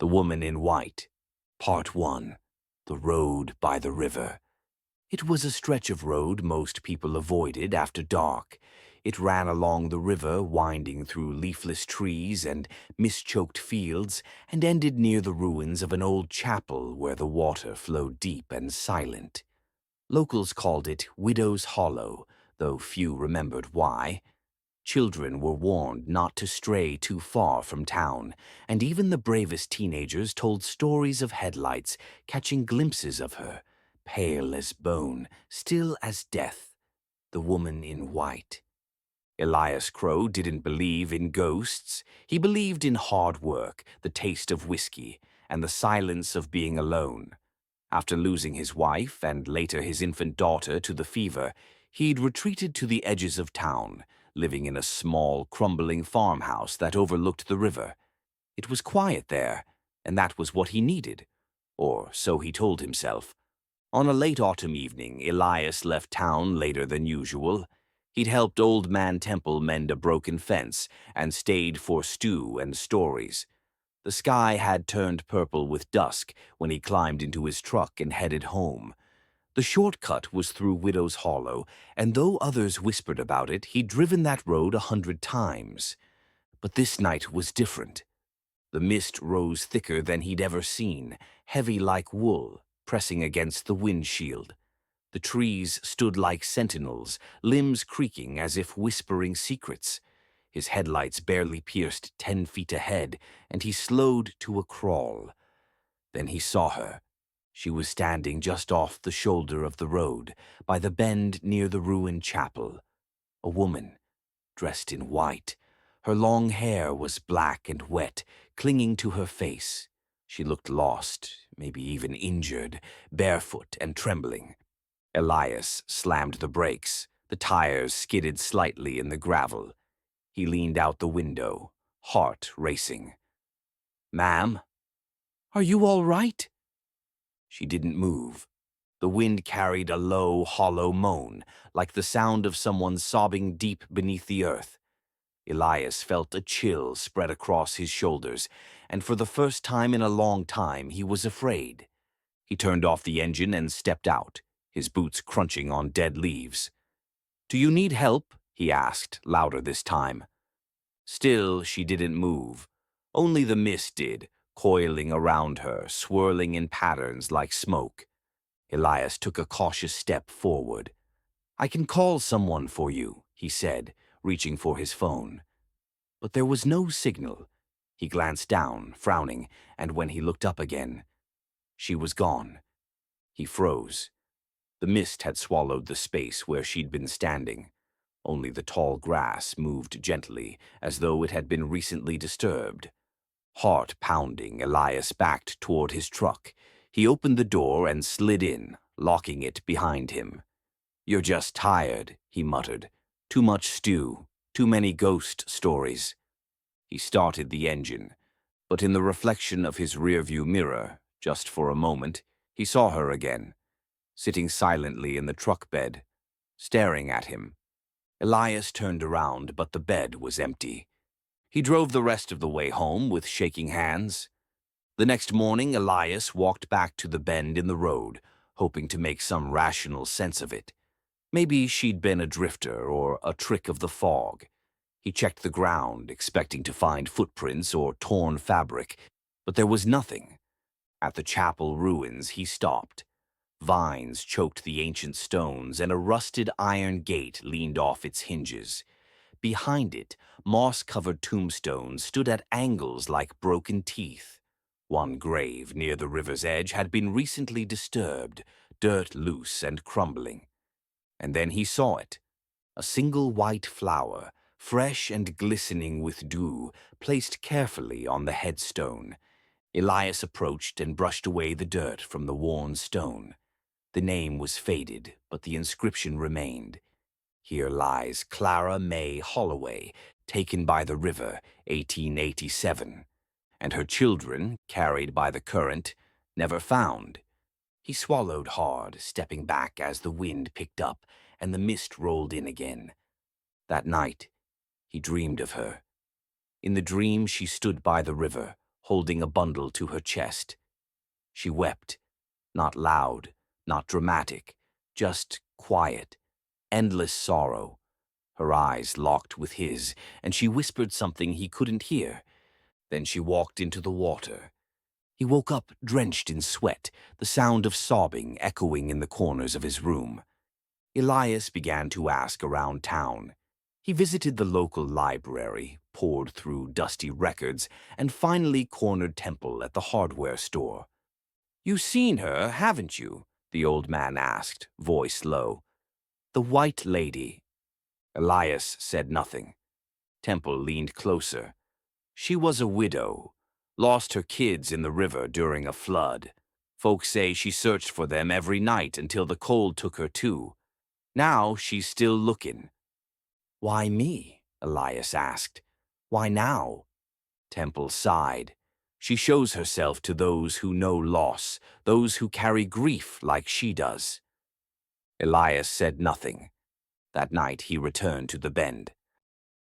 The Woman in White, Part 1, The Road by the River. It was a stretch of road most people avoided after dark. It ran along the river, winding through leafless trees and mist-choked fields, and ended near the ruins of an old chapel where the water flowed deep and silent. Locals called it Widow's Hollow, though few remembered why. Children were warned not to stray too far from town, and even the bravest teenagers told stories of headlights, catching glimpses of her, pale as bone, still as death, the woman in white. Elias Crow didn't believe in ghosts. He believed in hard work, the taste of whiskey, and the silence of being alone. After losing his wife and later his infant daughter to the fever, he'd retreated to the edges of town, living in a small, crumbling farmhouse that overlooked the river. It was quiet there, and that was what he needed. Or so he told himself. On a late autumn evening, Elias left town later than usual. He'd helped Old Man Temple mend a broken fence and stayed for stew and stories. The sky had turned purple with dusk when he climbed into his truck and headed home. The shortcut was through Widow's Hollow, and though others whispered about it, he'd driven that road 100 times. But this night was different. The mist rose thicker than he'd ever seen, heavy like wool, pressing against the windshield. The trees stood like sentinels, limbs creaking as if whispering secrets. His headlights barely pierced 10 feet ahead, and he slowed to a crawl. Then he saw her. She was standing just off the shoulder of the road, by the bend near the ruined chapel. A woman, dressed in white. Her long hair was black and wet, clinging to her face. She looked lost, maybe even injured, barefoot and trembling. Elias slammed the brakes. The tires skidded slightly in the gravel. He leaned out the window, heart racing. "Ma'am, are you all right?" She didn't move. The wind carried a low, hollow moan, like the sound of someone sobbing deep beneath the earth. Elias felt a chill spread across his shoulders, and for the first time in a long time he was afraid. He turned off the engine and stepped out, his boots crunching on dead leaves. "Do you need help?" he asked, louder this time. Still, she didn't move. Only the mist did, coiling around her, swirling in patterns like smoke. Elias took a cautious step forward. "I can call someone for you," he said, reaching for his phone. But there was no signal. He glanced down, frowning, and when he looked up again, she was gone. He froze. The mist had swallowed the space where she'd been standing. Only the tall grass moved gently, as though it had been recently disturbed. Heart pounding, Elias backed toward his truck. He opened the door and slid in, locking it behind him. "You're just tired," he muttered. "Too much stew, too many ghost stories." He started the engine, but in the reflection of his rearview mirror, just for a moment, he saw her again, sitting silently in the truck bed, staring at him. Elias turned around, but the bed was empty. He drove the rest of the way home with shaking hands. The next morning, Elias walked back to the bend in the road, hoping to make some rational sense of it. Maybe she'd been a drifter or a trick of the fog. He checked the ground, expecting to find footprints or torn fabric, but there was nothing. At the chapel ruins, he stopped. Vines choked the ancient stones, and a rusted iron gate leaned off its hinges. Behind it, moss-covered tombstones stood at angles like broken teeth. One grave near the river's edge had been recently disturbed, dirt loose and crumbling. And then he saw it, a single white flower, fresh and glistening with dew, placed carefully on the headstone. Elias approached and brushed away the dirt from the worn stone. The name was faded, but the inscription remained. "Here lies Clara May Holloway, taken by the river, 1887, and her children, carried by the current, never found." He swallowed hard, stepping back as the wind picked up and the mist rolled in again. That night, he dreamed of her. In the dream, she stood by the river, holding a bundle to her chest. She wept, not loud, not dramatic, just quiet, endless sorrow. Her eyes locked with his, and she whispered something he couldn't hear. Then she walked into the water. He woke up drenched in sweat, the sound of sobbing echoing in the corners of his room. Elias began to ask around town. He visited the local library, pored through dusty records, and finally cornered Temple at the hardware store. "You've seen her, haven't you?" the old man asked, voice low. "The white lady." Elias said nothing. Temple leaned closer. "She was a widow, lost her kids in the river during a flood. Folks say she searched for them every night until the cold took her too. Now she's still looking." "Why me?" Elias asked. "Why now?" Temple sighed. "She shows herself to those who know loss, those who carry grief like she does." Elias said nothing. That night he returned to the bend.